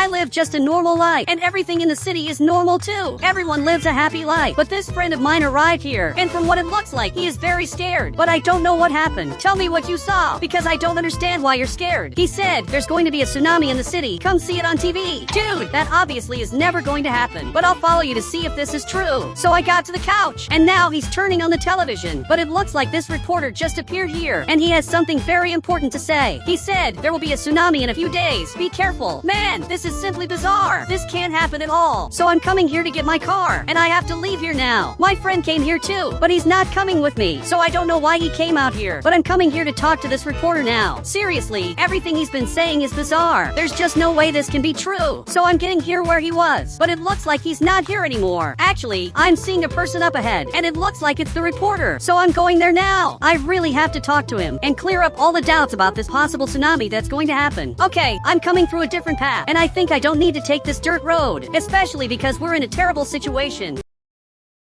I live just a normal life, and everything in the city is normal too. Everyone lives a happy life. But this friend of mine arrived here, and from what it looks like, he is very scared. But I don't know what happened. Tell me what you saw, because I don't understand why you're scared. He said, there's going to be a tsunami in the city. Come see it on TV. Dude, that obviously is never going to happen. But I'll follow you to see if this is true. So I got to the couch, and now he's turning on the television. But it looks like this reporter just appeared here, and he has something very important to say. He said, there will be a tsunami in a few days. Be careful. Man, this is simply bizarre. This can't happen at all. So I'm coming here to get my car, and I have to leave here now. My friend came here too, but he's not coming with me. So I don't know why he came out here, but I'm coming here to talk to this reporter now. Seriously, everything he's been saying is bizarre. There's just no way this can be true. So I'm getting here where he was, but it looks like he's not here anymore. Actually, I'm seeing a person up ahead, and it looks like it's the reporter. So I'm going there now. I really have to talk to him and clear up all the doubts about this possible tsunami that's going to happen. Okay, I'm coming through a different path, and I think I don't need to take this dirt road, especially because we're in a terrible situation.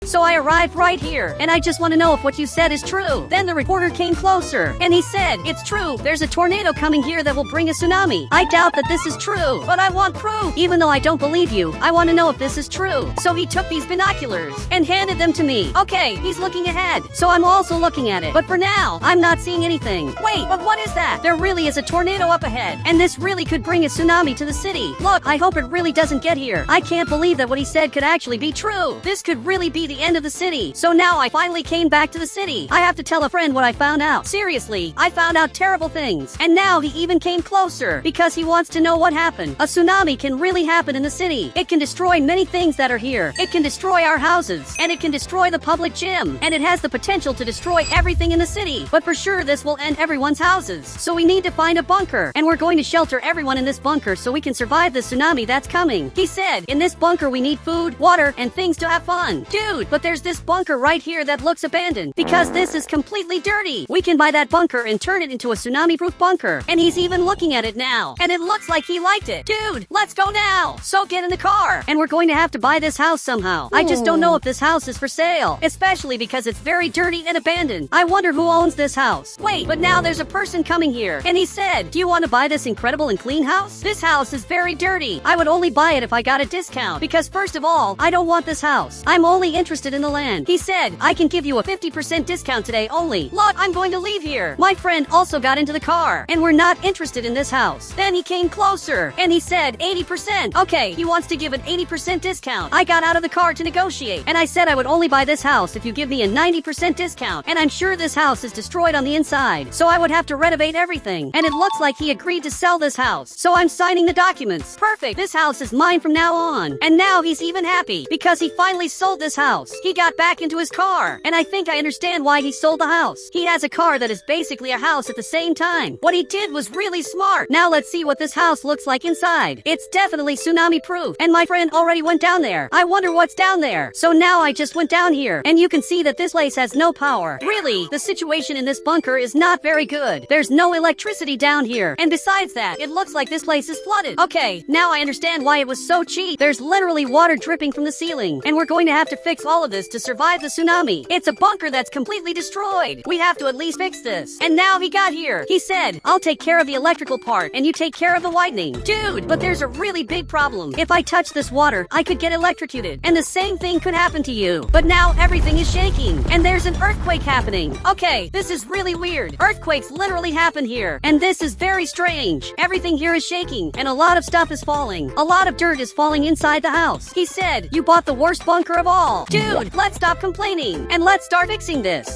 So I arrived right here, and I just want to know if what you said is true. Then the reporter came closer, and he said, it's true, there's a tornado coming here that will bring a tsunami. I doubt that this is true, but I want proof. Even though I don't believe you, I want to know if this is true. So he took these binoculars and handed them to me. Okay, he's looking ahead, so I'm also looking at it. But for now, I'm not seeing anything. Wait, but what is that? There really is a tornado up ahead, and this really could bring a tsunami to the city. Look, I hope it really doesn't get here. I can't believe that what he said could actually be true. This could really be the end of the city. So now I finally came back to the city. I have to tell a friend what I found out. Seriously, I found out terrible things. And now he even came closer because he wants to know what happened. A tsunami can really happen in the city. It can destroy many things that are here. It can destroy our houses, and it can destroy the public gym, and it has the potential to destroy everything in the city. But for sure this will end everyone's houses. So we need to find a bunker, and we're going to shelter everyone in this bunker so we can survive the tsunami that's coming. He said, in this bunker we need food, water, and things to have fun. Dude, but there's this bunker right here that looks abandoned because this is completely dirty. We can buy that bunker and turn it into a tsunami-proof bunker. And he's even looking at it now. And it looks like he liked it. Dude, let's go now. So get in the car. And we're going to have to buy this house somehow. I just don't know if this house is for sale, especially because it's very dirty and abandoned. I wonder who owns this house. Wait, but now there's a person coming here. And he said, do you want to buy this incredible and clean house? This house is very dirty. I would only buy it if I got a discount because first of all, I don't want this house. I'm only interested in the land. He said, I can give you a 50% discount today only. Look, I'm going to leave here. My friend also got into the car, and we're not interested in this house. Then he came closer, and he said 80%. Okay, he wants to give an 80% discount. I got out of the car to negotiate, and I said I would only buy this house if you give me a 90% discount, and I'm sure this house is destroyed on the inside, so I would have to renovate everything. And it looks like he agreed to sell this house, so I'm signing the documents. Perfect, this house is mine from now on. And now he's even happy, because he finally sold this house. He got back into his car, and I think I understand why he sold the house. He has a car that is basically a house at the same time. What he did was really smart. Now let's see what this house looks like inside. It's definitely tsunami proof, and my friend already went down there. I wonder what's down there. So now I just went down here, and you can see that this place has no power. Really, the situation in this bunker is not very good. There's no electricity down here, and besides that, it looks like this place is flooded. Okay, now I understand why it was so cheap. There's literally water dripping from the ceiling, and we're going to have to fix all of this to survive the tsunami. It's a bunker that's completely destroyed. We have to at least fix this. And now he got here. He said, I'll take care of the electrical part and you take care of the widening. Dude, but there's a really big problem. If I touch this water, I could get electrocuted. And the same thing could happen to you. But now everything is shaking. And there's an earthquake happening. Okay, this is really weird. Earthquakes literally happen here. And this is very strange. Everything here is shaking. And a lot of stuff is falling. A lot of dirt is falling inside the house. He said, you bought the worst bunker of all. Dude, let's stop complaining. And let's start fixing this.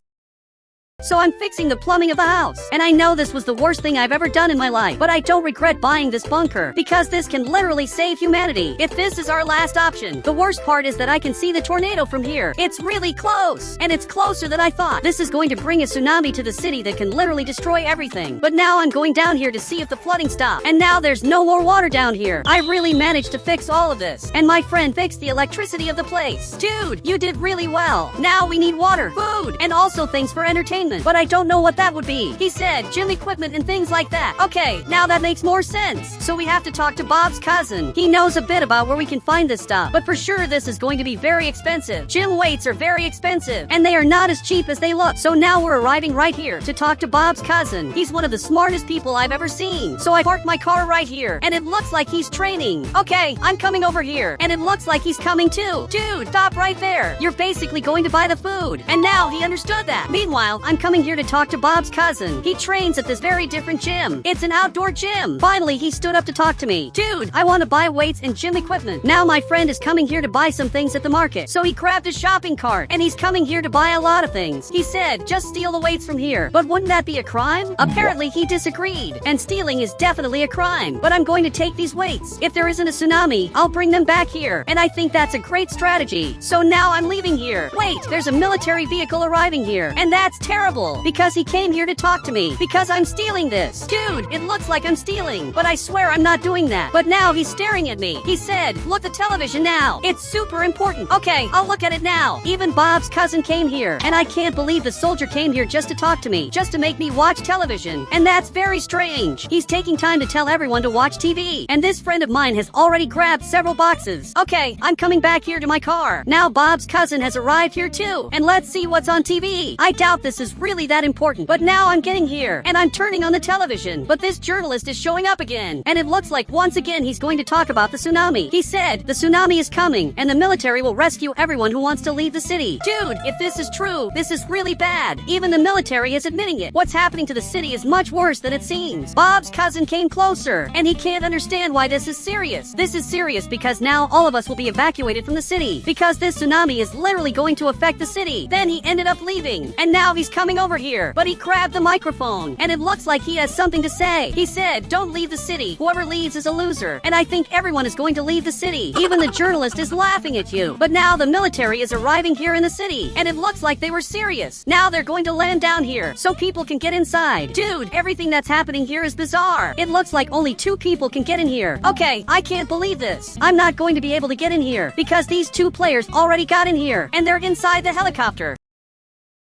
So I'm fixing the plumbing of the house. And I know this was the worst thing I've ever done in my life, but I don't regret buying this bunker because this can literally save humanity if this is our last option. The worst part is that I can see the tornado from here. It's really close, and it's closer than I thought. This is going to bring a tsunami to the city that can literally destroy everything. But now I'm going down here to see if the flooding stops. And now there's no more water down here. I really managed to fix all of this. And my friend fixed the electricity of the place. Dude, you did really well. Now we need water, food, and also things for entertainment. entertainment, but I don't know what that would be. He said gym equipment and things like that. Okay, now that makes more sense. So we have to talk to Bob's cousin. He knows a bit about where we can find this stuff, but for sure this is going to be very expensive. Gym weights are very expensive, and they are not as cheap as they look. So now we're arriving right here to talk to Bob's cousin. He's one of the smartest people I've ever seen. So I parked my car right here, and it looks like he's training. Okay, I'm coming over here, and it looks like he's coming too. Dude, stop right there. You're basically going to buy the food. And now he understood that. Meanwhile, I'm coming here to talk to Bob's cousin. He trains at this very different gym. It's an outdoor gym. Finally, he stood up to talk to me. Dude, I want to buy weights and gym equipment. Now my friend is coming here to buy some things at the market. So he grabbed a shopping cart, and he's coming here to buy a lot of things. He said, just steal the weights from here. But wouldn't that be a crime? Apparently he disagreed, and stealing is definitely a crime. But I'm going to take these weights. If there isn't a tsunami, I'll bring them back here. And I think that's a great strategy. So now I'm leaving here. Wait, there's a military vehicle arriving here. And that's terrible, because he came here to talk to me. Because I'm stealing this. Dude, it looks like I'm stealing. But I swear I'm not doing that. But now he's staring at me. He said, look the television now. It's super important. Okay, I'll look at it now. Even Bob's cousin came here. And I can't believe the soldier came here just to talk to me. Just to make me watch television. And that's very strange. He's taking time to tell everyone to watch TV. And this friend of mine has already grabbed several boxes. Okay, I'm coming back here to my car. Now Bob's cousin has arrived here too. And let's see what's on TV. I doubt this is really that important. But now I'm getting here. And I'm turning on the television. But this journalist is showing up again. And it looks like once again he's going to talk about the tsunami. He said, the tsunami is coming. And the military will rescue everyone who wants to leave the city. Dude, if this is true, this is really bad. Even the military is admitting it. What's happening to the city is much worse than it seems. Bob's cousin came closer. And he can't understand why this is serious. This is serious because now all of us will be evacuated from the city. Because this tsunami is literally going to affect the city. Then he ended up leaving. And now he's coming over here. But he grabbed the microphone. And it looks like he has something to say. He said, don't leave the city. Whoever leaves is a loser. And I think everyone is going to leave the city. Even the journalist is laughing at you. But now the military is arriving here in the city. And it looks like they were serious. Now they're going to land down here so people can get inside. Dude, everything that's happening here is bizarre. It looks like only 2 people can get in here. Okay, I can't believe this. I'm not going to be able to get in here because these 2 players already got in here and they're inside the helicopter.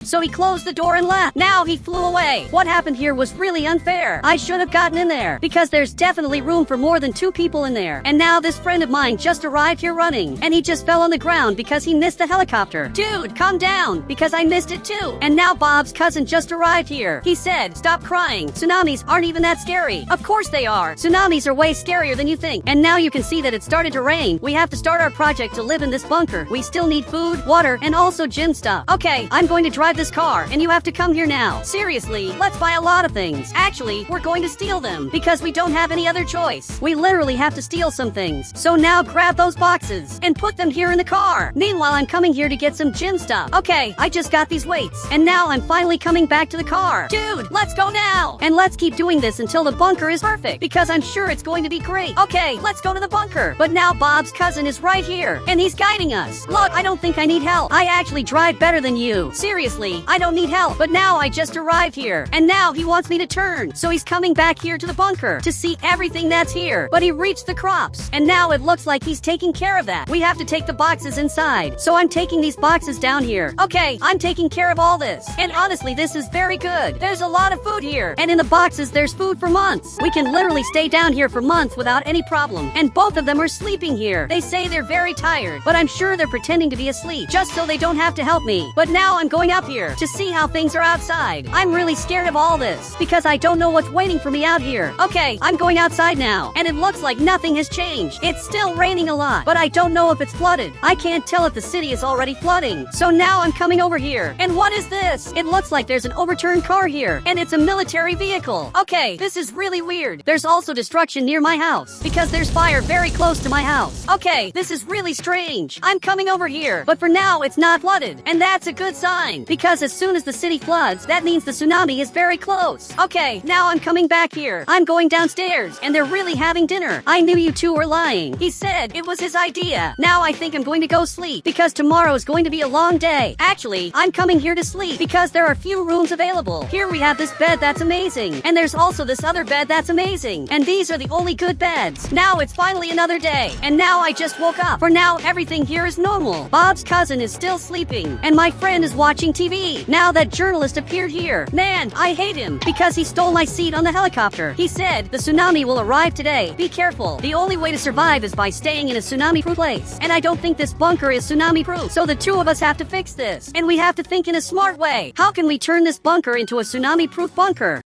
So he closed the door and left. Now he flew away. What happened here was really unfair. I should have gotten in there because there's definitely room for more than 2 people in there. And now this friend of mine just arrived here running and he just fell on the ground because he missed the helicopter. Dude, calm down because I missed it too. And now Bob's cousin just arrived here. He said, stop crying. Tsunamis aren't even that scary. Of course they are. Tsunamis are way scarier than you think. And now you can see that it started to rain. We have to start our project to live in this bunker. We still need food, water, and also gym stuff. Okay, I'm going to drive this car and you have to come here now. Seriously, let's buy a lot of things. Actually, we're going to steal them because we don't have any other choice. We literally have to steal some things. So now grab those boxes and put them here in the car. Meanwhile, I'm coming here to get some gym stuff. Okay, I just got these weights and now I'm finally coming back to the car. Dude, let's go now. And let's keep doing this until the bunker is perfect because I'm sure it's going to be great. Okay, let's go to the bunker. But now Bob's cousin is right here and he's guiding us. Look, I don't think I need help. I actually drive better than you. Seriously, I don't need help. But now I just arrived here and now he wants me to turn. So he's coming back here to the bunker to see everything that's here. But he reached the crops and now it looks like he's taking care of that. We have to take the boxes inside. So I'm taking these boxes down here. Okay, I'm taking care of all this. And honestly, this is very good. There's a lot of food here. And in the boxes, there's food for months. We can literally stay down here for months without any problem. And both of them are sleeping here. They say they're very tired, but I'm sure they're pretending to be asleep just so they don't have to help me. But now I'm going up here to see how things are outside. I'm really scared of all this because I don't know what's waiting for me out here. Okay, I'm going outside now and it looks like nothing has changed. It's still raining a lot, but I don't know if it's flooded. I can't tell if the city is already flooding. So now I'm coming over here. And what is this? It looks like there's an overturned car here and it's a military vehicle. Okay, this is really weird. There's also destruction near my house because there's fire very close to my house. Okay, this is really strange. I'm coming over here, but for now it's not flooded. And that's a good sign because as soon as the city floods, that means the tsunami is very close. Okay, now I'm coming back here. I'm going downstairs and they're really having dinner. I knew you 2 were lying. He said it was his idea. Now I think I'm going to go sleep because tomorrow is going to be a long day. Actually, I'm coming here to sleep because there are few rooms available. Here we have this bed that's amazing. And there's also this other bed that's amazing. And these are the only good beds. Now it's finally another day. And now I just woke up. For now, everything here is normal. Bob's cousin is still sleeping. And my friend is watching TV. TV. Now that journalist appeared here. Man, I hate him because he stole my seat on the helicopter. He said, the tsunami will arrive today. Be careful. The only way to survive is by staying in a tsunami-proof place. And I don't think this bunker is tsunami-proof. So the two of us have to fix this. And we have to think in a smart way. How can we turn this bunker into a tsunami-proof bunker?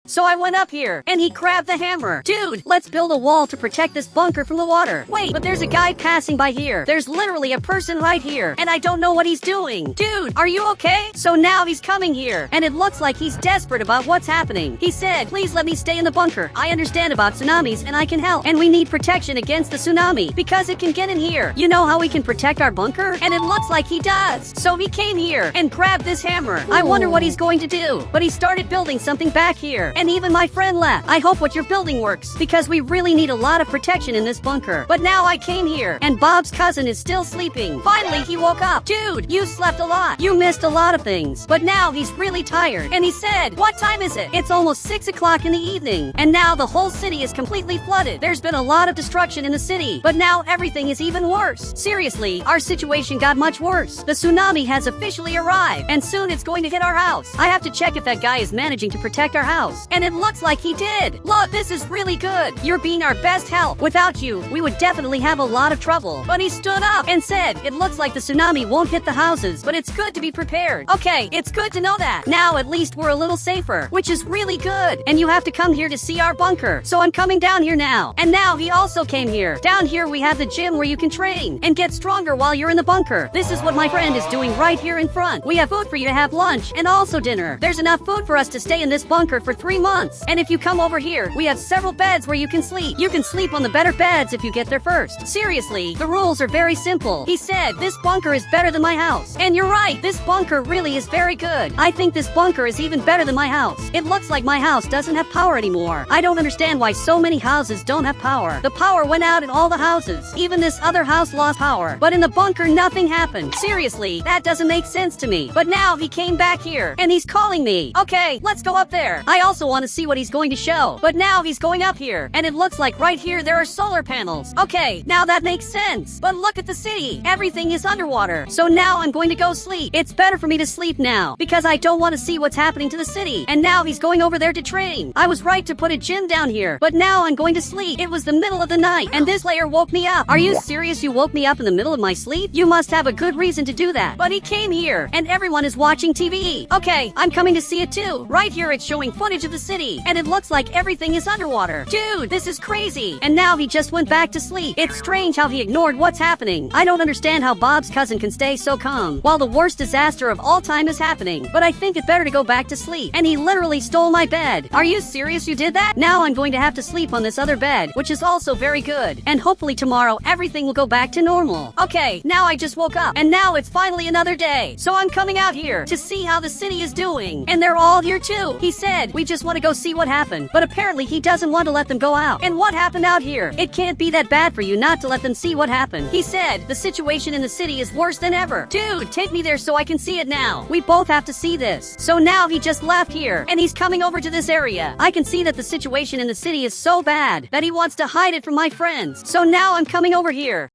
So I went up here, and he grabbed the hammer. Dude, let's build a wall to protect this bunker from the water. Wait, but there's a guy passing by here. There's literally a person right here, and I don't know what he's doing. Dude, are you okay? So now he's coming here, and it looks like he's desperate about what's happening. He said, please let me stay in the bunker. I understand about tsunamis, and I can help. And we need protection against the tsunami, because it can get in here. You know how we can protect our bunker? And it looks like he does. So he came here, and grabbed this hammer. I wonder what he's going to do. But he started building something back here. And even my friend left. I hope what you're building works, because we really need a lot of protection in this bunker. But now I came here, and Bob's cousin is still sleeping. Finally, he woke up. Dude, you slept a lot. You missed a lot of things. But now he's really tired. And he said, what time is it? It's almost 6 o'clock in the evening. And now the whole city is completely flooded. There's been a lot of destruction in the city. But now everything is even worse. Seriously, our situation got much worse. The tsunami has officially arrived, and soon it's going to hit our house. I have to check if that guy is managing to protect our house. And it looks like he did. Look, this is really good. You're being our best help. Without you, we would definitely have a lot of trouble. But he stood up and said, it looks like the tsunami won't hit the houses, but it's good to be prepared. Okay, it's good to know that. Now at least we're a little safer, which is really good. And you have to come here to see our bunker. So I'm coming down here now. And now he also came here. Down here we have the gym where you can train and get stronger while you're in the bunker. This is what my friend is doing right here in front. We have food for you to have lunch and also dinner. There's enough food for us to stay in this bunker for 3 months. And if you come over here, we have several beds where you can sleep. You can sleep on the better beds if you get there first. Seriously, the rules are very simple. He said, this bunker is better than my house. And you're right, this bunker really is very good. I think this bunker is even better than my house. It looks like my house doesn't have power anymore. I don't understand why so many houses don't have power. The power went out in all the houses. Even this other house lost power. But in the bunker, nothing happened. Seriously, that doesn't make sense to me. But now he came back here, and he's calling me. Okay, let's go up there. I also want to see what he's going to show. But now he's going up here, and it looks like right here there are solar panels. Okay, now that makes sense. But look at the city. Everything is underwater. So now I'm going to go sleep. It's better for me to sleep now, because I don't want to see what's happening to the city. And now he's going over there to train. I was right to put a gym down here, but now I'm going to sleep. It was the middle of the night, and this layer woke me up. Are you serious? You woke me up in the middle of my sleep? You must have a good reason to do that. But he came here, and everyone is watching TV. Okay, I'm coming to see it too. Right here it's showing footage of the city, and it looks like everything is underwater. Dude, this is crazy. And now he just went back to sleep. It's strange how he ignored what's happening. I don't understand how Bob's cousin can stay so calm while the worst disaster of all time is happening. But I think it's better to go back to sleep. And he literally stole my bed. Are you serious you did that? Now I'm going to have to sleep on this other bed, which is also very good. And hopefully tomorrow everything will go back to normal. Okay, now I just woke up, and now it's finally another day. So I'm coming out here to see how the city is doing. And they're all here too. He said, we just want to go see what happened. But apparently he doesn't want to let them go out. And what happened out here? It can't be that bad for you not to let them see what happened. He said, the situation in the city is worse than ever. Dude, take me there so I can see it now. We both have to see this. So now he just left here, and he's coming over to this area. I can see that the situation in the city is so bad that he wants to hide it from my friends. So now I'm coming over here.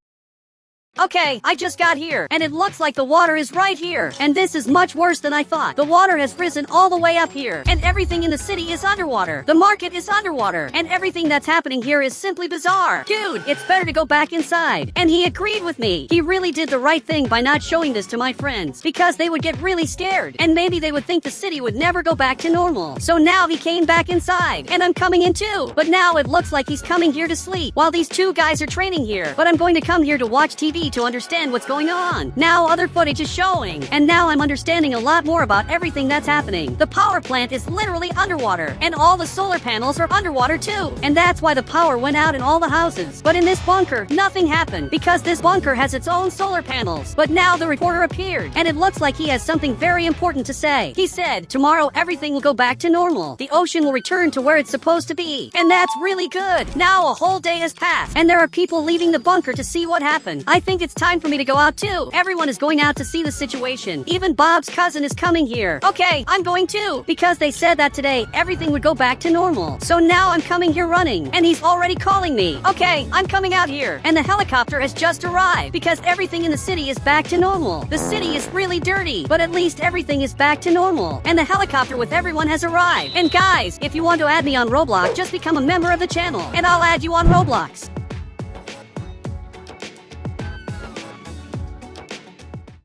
Okay, I just got here, and it looks like the water is right here. And this is much worse than I thought. The water has risen all the way up here, and everything in the city is underwater. The market is underwater, and everything that's happening here is simply bizarre. Dude, it's better to go back inside. And he agreed with me. He really did the right thing by not showing this to my friends, because they would get really scared, and maybe they would think the city would never go back to normal. So now he came back inside, and I'm coming in too. But now it looks like he's coming here to sleep, while these two guys are training here. But I'm going to come here to watch TV to understand what's going on. Now other footage is showing, and now I'm understanding a lot more about everything that's happening. The power plant is literally underwater, and all the solar panels are underwater too. And that's why the power went out in all the houses. But in this bunker, nothing happened, because this bunker has its own solar panels. But now the reporter appeared, and it looks like he has something very important to say. He said, tomorrow everything will go back to normal. The ocean will return to where it's supposed to be. And that's really good. Now a whole day has passed, and there are people leaving the bunker to see what happened. I think think it's time for me to go out too. Everyone is going out to see the situation. Even Bob's cousin is coming here. Okay, I'm going too. Because they said that today, everything would go back to normal. So now I'm coming here running. And he's already calling me. Okay, I'm coming out here. And the helicopter has just arrived. Because everything in the city is back to normal. The city is really dirty. But at least everything is back to normal. And the helicopter with everyone has arrived. And guys, if you want to add me on Roblox, just become a member of the channel. And I'll add you on Roblox.